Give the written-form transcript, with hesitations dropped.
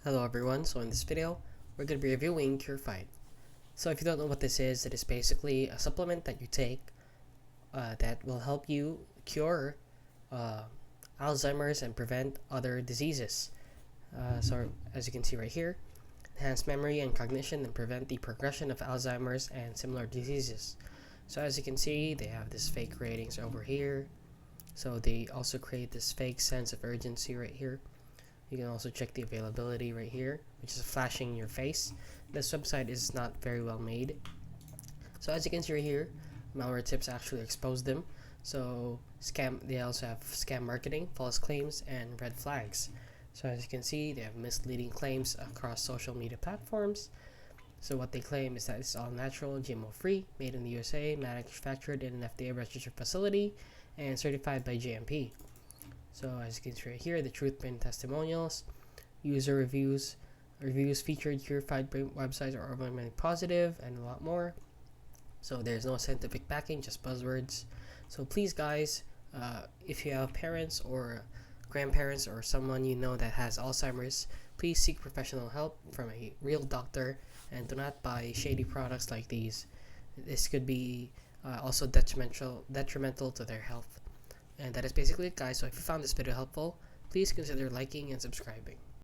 Hello everyone, so in this video, we're going to be reviewing Curefight. So if you don't know what this is, it is basically a supplement that you take that will help you cure Alzheimer's and prevent other diseases. So as you can see right here, enhance memory and cognition and prevent the progression of Alzheimer's and similar diseases. So as you can see, they have this fake ratings over here. So they also create this fake sense of urgency right here. You can also check the availability right here, which is flashing in your face. This website is not very well made. So as you can see right here, malware tips actually expose them. So they also have scam marketing, false claims, and red flags. So as you can see, they have misleading claims across social media platforms. So what they claim is that it's all natural, GMO free, made in the USA, manufactured in an FDA registered facility, and certified by GMP. So as you can see right here, the truth-based testimonials, user reviews featured Curefight websites are overwhelmingly positive, and a lot more. So there's no scientific backing, just buzzwords. So please guys, if you have parents or grandparents or someone you know that has Alzheimer's, please seek professional help from a real doctor and do not buy shady products like these. This could be also detrimental to their health. And that is basically it, guys. So if you found this video helpful, please consider liking and subscribing.